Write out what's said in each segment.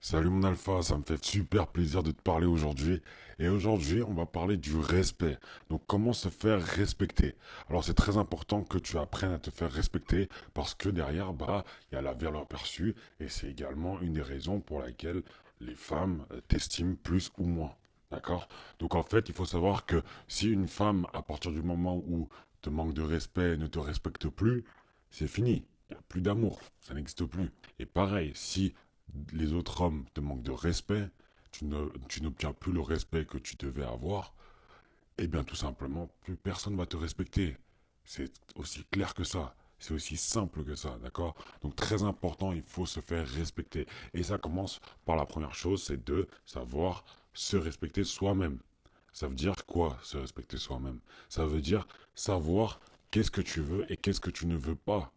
Salut mon alpha, ça me fait super plaisir de te parler aujourd'hui. Et aujourd'hui, on va parler du respect. Donc comment se faire respecter. Alors c'est très important que tu apprennes à te faire respecter parce que derrière, il y a la valeur perçue et c'est également une des raisons pour laquelle les femmes t'estiment plus ou moins. D'accord? Donc en fait, il faut savoir que si une femme, à partir du moment où te manque de respect, ne te respecte plus, c'est fini. Il n'y a plus d'amour. Ça n'existe plus. Et pareil, si les autres hommes te manquent de respect, tu n'obtiens plus le respect que tu devais avoir, eh bien tout simplement, plus personne va te respecter. C'est aussi clair que ça. C'est aussi simple que ça, d'accord? Donc très important, il faut se faire respecter. Et ça commence par la première chose, c'est de savoir se respecter soi-même. Ça veut dire quoi, se respecter soi-même? Ça veut dire savoir qu'est-ce que tu veux et qu'est-ce que tu ne veux pas.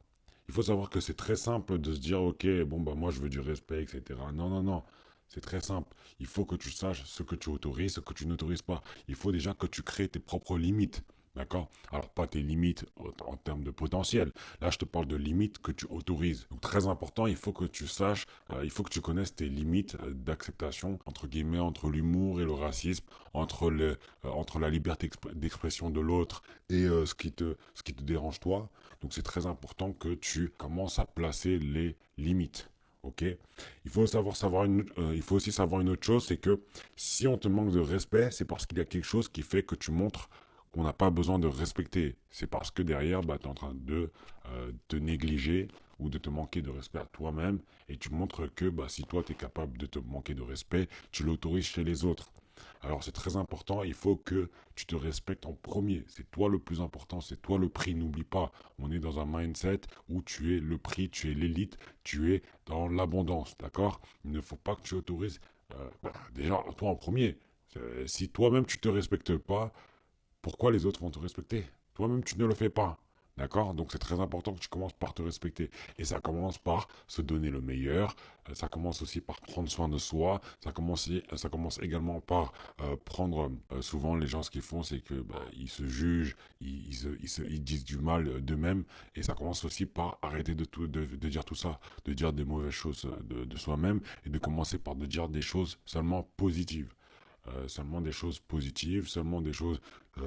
Il faut savoir que c'est très simple de se dire, ok, bon, bah moi je veux du respect, etc. Non, non, non. C'est très simple. Il faut que tu saches ce que tu autorises, ce que tu n'autorises pas. Il faut déjà que tu crées tes propres limites. D'accord? Alors, pas tes limites en termes de potentiel. Là, je te parle de limites que tu autorises. Donc, très important, il faut que tu saches, il faut que tu connaisses tes limites d'acceptation, entre guillemets, entre l'humour et le racisme, entre la liberté d'expression de l'autre et ce qui te dérange toi. Donc c'est très important que tu commences à placer les limites. Ok. Il faut aussi savoir une autre chose, c'est que si on te manque de respect, c'est parce qu'il y a quelque chose qui fait que tu montres qu'on n'a pas besoin de respecter. C'est parce que derrière, tu es en train de te négliger ou de te manquer de respect à toi-même et tu montres que si toi tu es capable de te manquer de respect, tu l'autorises chez les autres. Alors c'est très important, il faut que tu te respectes en premier. C'est toi le plus important, c'est toi le prix. N'oublie pas, on est dans un mindset où tu es le prix, tu es l'élite, tu es dans l'abondance, d'accord? Il ne faut pas que tu autorises, déjà toi en premier. Si toi-même tu te respectes pas, pourquoi les autres vont te respecter? Toi-même, tu ne le fais pas. D'accord? Donc c'est très important que tu commences par te respecter. Et ça commence par se donner le meilleur. Ça commence aussi par prendre soin de soi. Ça commence également par prendre... souvent, les gens, ce qu'ils font, c'est que ils se jugent, ils disent du mal d'eux-mêmes. Et ça commence aussi par arrêter de dire tout ça, de dire des mauvaises choses de soi-même et de commencer par de dire des choses seulement positives. Seulement des choses positives, seulement des choses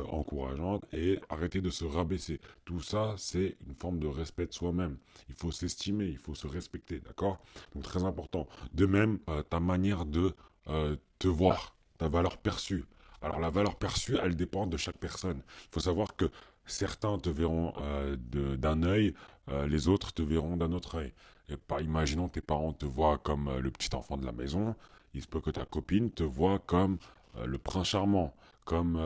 encourageantes et arrêter de se rabaisser. Tout ça, c'est une forme de respect de soi-même. Il faut s'estimer, il faut se respecter, d'accord? Donc très important. De même, ta manière de te voir, ta valeur perçue. Alors la valeur perçue, elle dépend de chaque personne. Il faut savoir que certains te verront d'un œil, les autres te verront d'un autre œil. Et imaginons tes parents te voient comme le petit enfant de la maison, il se peut que ta copine te voit comme le prince charmant, comme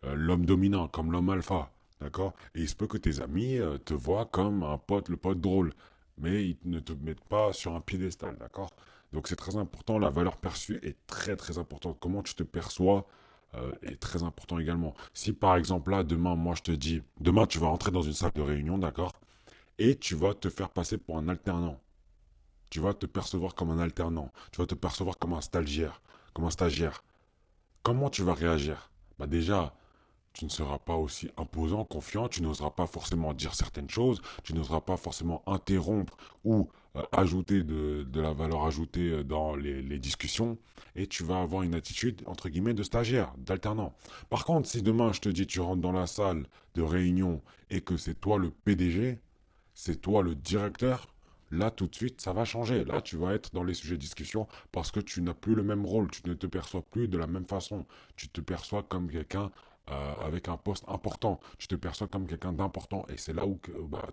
l'homme dominant, comme l'homme alpha, d'accord? Et il se peut que tes amis te voient comme un pote, le pote drôle, mais ils ne te mettent pas sur un piédestal, d'accord? Donc c'est très important, la valeur perçue est très très importante. Comment tu te perçois est très important également. Si par exemple là, demain, moi je te dis, demain tu vas rentrer dans une salle de réunion, d'accord? Et tu vas te faire passer pour un alternant. Tu vas te percevoir comme un alternant. Tu vas te percevoir comme un stagiaire. Comme un stagiaire. Comment tu vas réagir? Déjà, tu ne seras pas aussi imposant, confiant, tu n'oseras pas forcément dire certaines choses, tu n'oseras pas forcément interrompre ou ajouter de la valeur ajoutée dans les discussions, et tu vas avoir une attitude, entre guillemets, de stagiaire, d'alternant. Par contre, si demain je te dis tu rentres dans la salle de réunion et que c'est toi le PDG, c'est toi le directeur, là tout de suite ça va changer. Là tu vas être dans les sujets de discussion parce que tu n'as plus le même rôle, tu ne te perçois plus de la même façon. Tu te perçois comme quelqu'un avec un poste important, tu te perçois comme quelqu'un d'important et c'est là où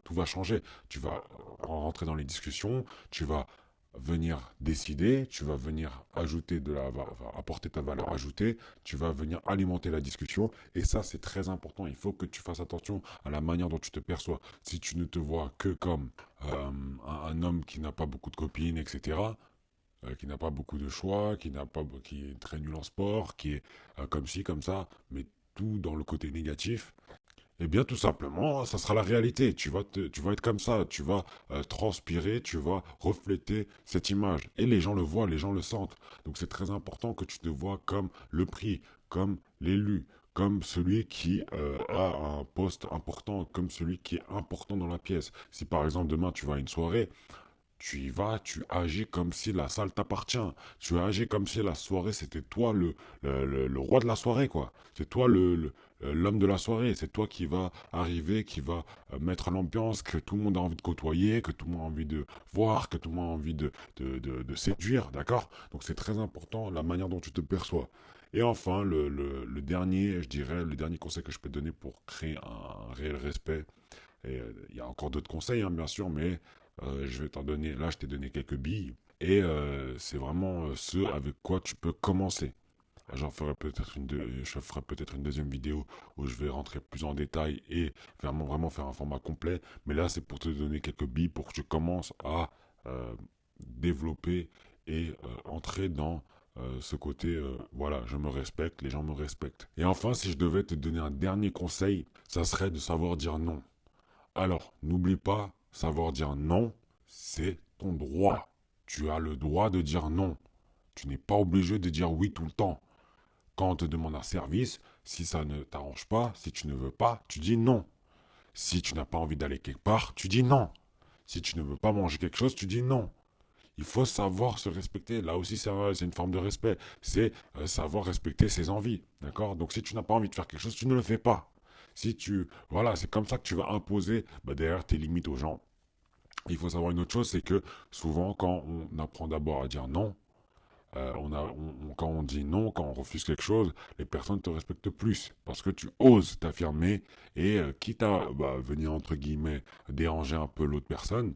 tout va changer. Tu vas rentrer dans les discussions, tu vas venir décider, tu vas venir apporter ta valeur ajoutée, tu vas venir alimenter la discussion et ça c'est très important. Il faut que tu fasses attention à la manière dont tu te perçois. Si tu ne te vois que comme un homme qui n'a pas beaucoup de copines, etc., qui n'a pas beaucoup de choix, qui est très nul en sport, qui est comme ci, comme ça, mais tout dans le côté négatif, eh bien, tout simplement, ça sera la réalité. Tu vas être comme ça. Tu vas transpirer, tu vas refléter cette image. Et les gens le voient, les gens le sentent. Donc, c'est très important que tu te vois comme le prix, comme l'élu, comme celui qui a un poste important, comme celui qui est important dans la pièce. Si par exemple demain tu vas à une soirée, Tu y vas, tu agis comme si la salle t'appartient. Tu agis comme si la soirée, c'était toi le roi de la soirée, quoi. C'est toi l'homme de la soirée. C'est toi qui va arriver, qui va mettre l'ambiance, que tout le monde a envie de côtoyer, que tout le monde a envie de voir, que tout le monde a envie de séduire, d'accord? Donc c'est très important la manière dont tu te perçois. Et enfin, le dernier, je dirais, le dernier conseil que je peux te donner pour créer un réel respect, et il y a encore d'autres conseils, hein, bien sûr, mais je vais t'en donner, là je t'ai donné quelques billes, et c'est vraiment ce avec quoi tu peux commencer. Je ferai peut-être une deuxième vidéo où je vais rentrer plus en détail et vraiment faire un format complet, mais là c'est pour te donner quelques billes pour que tu commences à euh, développer et entrer dans ce côté, voilà, je me respecte, les gens me respectent. Et enfin, si je devais te donner un dernier conseil, ça serait de savoir dire non. Alors, n'oublie pas, savoir dire non, c'est ton droit. Tu as le droit de dire non. Tu n'es pas obligé de dire oui tout le temps. Quand on te demande un service, si ça ne t'arrange pas, si tu ne veux pas, tu dis non. Si tu n'as pas envie d'aller quelque part, tu dis non. Si tu ne veux pas manger quelque chose, tu dis non. Il faut savoir se respecter. Là aussi, c'est une forme de respect. C'est savoir respecter ses envies. D'accord? Donc, si tu n'as pas envie de faire quelque chose, tu ne le fais pas. Si tu. Voilà, c'est comme ça que tu vas imposer derrière tes limites aux gens. Il faut savoir une autre chose, c'est que souvent, quand on apprend d'abord à dire non, quand on dit non, quand on refuse quelque chose, les personnes te respectent plus parce que tu oses t'affirmer et quitte à venir entre guillemets déranger un peu l'autre personne,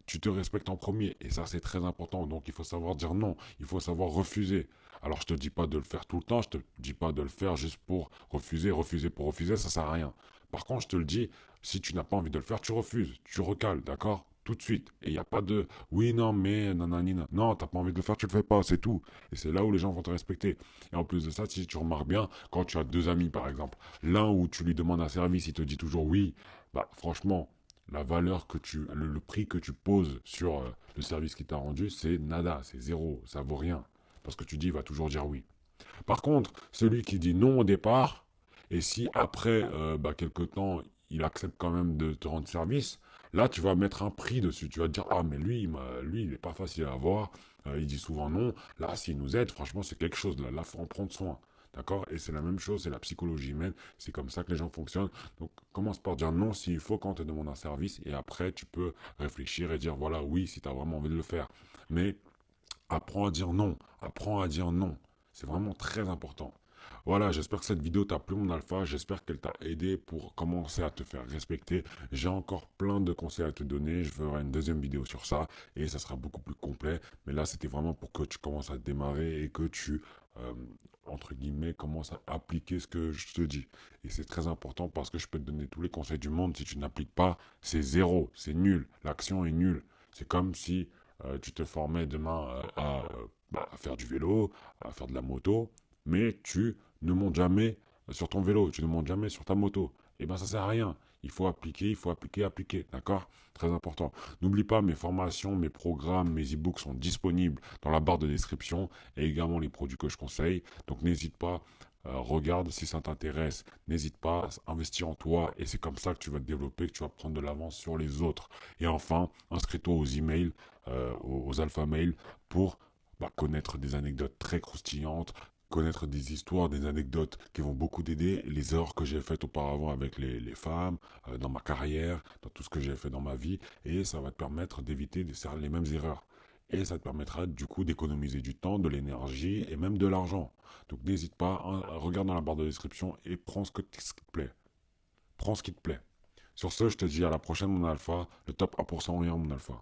tu te respectes en premier. Et ça, c'est très important. Donc, il faut savoir dire non. Il faut savoir refuser. Alors, je te dis pas de le faire tout le temps. Je te dis pas de le faire juste pour refuser. Refuser pour refuser, ça sert à rien. Par contre, je te le dis, si tu n'as pas envie de le faire, tu refuses. Tu recales, d'accord? Tout de suite. Et il n'y a pas de oui, non, mais nananina. Non, t'as pas envie de le faire, tu le fais pas, c'est tout. Et c'est là où les gens vont te respecter. Et en plus de ça, si tu remarques bien, quand tu as deux amis, par exemple, l'un où tu lui demandes un service, il te dit toujours oui, bah franchement, la valeur le prix que tu poses sur le service qu'il t'a rendu, c'est nada, c'est zéro, ça vaut rien. Parce que tu dis, il va toujours dire oui. Par contre, celui qui dit non au départ, et si après, quelque temps, il accepte quand même de te rendre service, là, tu vas mettre un prix dessus. Tu vas te dire, ah, mais lui, il n'est pas facile à avoir, il dit souvent non. Là, s'il nous aide, franchement, c'est quelque chose. Là, faut en prendre soin. D'accord? Et c'est la même chose, c'est la psychologie humaine, c'est comme ça que les gens fonctionnent. Donc, commence par dire non s'il faut quand on te demande un service, et après, tu peux réfléchir et dire, voilà, oui, si tu as vraiment envie de le faire. Mais apprends à dire non. Apprends à dire non. C'est vraiment très important. Voilà, j'espère que cette vidéo t'a plu, mon alpha. J'espère qu'elle t'a aidé pour commencer à te faire respecter. J'ai encore plein de conseils à te donner. Je ferai une deuxième vidéo sur ça et ça sera beaucoup plus complet. Mais là, c'était vraiment pour que tu commences à démarrer et que tu, euh, entre guillemets, commences à appliquer ce que je te dis. Et c'est très important parce que je peux te donner tous les conseils du monde. Si tu n'appliques pas, c'est zéro, c'est nul. L'action est nulle. C'est comme si tu te formais demain à faire du vélo, à faire de la moto, mais tu ne montes jamais sur ton vélo, tu ne montes jamais sur ta moto. Eh bien, ça sert à rien. Il faut appliquer, appliquer. D'accord? Très important. N'oublie pas, mes formations, mes programmes, mes e-books sont disponibles dans la barre de description et également les produits que je conseille. Donc, n'hésite pas. Regarde si ça t'intéresse, n'hésite pas à investir en toi et c'est comme ça que tu vas te développer, que tu vas prendre de l'avance sur les autres. Et enfin, inscris-toi aux emails, aux alpha mails pour connaître des anecdotes très croustillantes, connaître des histoires, des anecdotes qui vont beaucoup t'aider, les erreurs que j'ai faites auparavant avec les femmes, dans ma carrière, dans tout ce que j'ai fait dans ma vie, et ça va te permettre d'éviter de faire les mêmes erreurs. Et ça te permettra du coup d'économiser du temps, de l'énergie et même de l'argent. Donc n'hésite pas, hein, regarde dans la barre de description et prends ce qui te plaît. Prends ce qui te plaît. Sur ce, je te dis à la prochaine mon alpha, le top 1% rien mon alpha.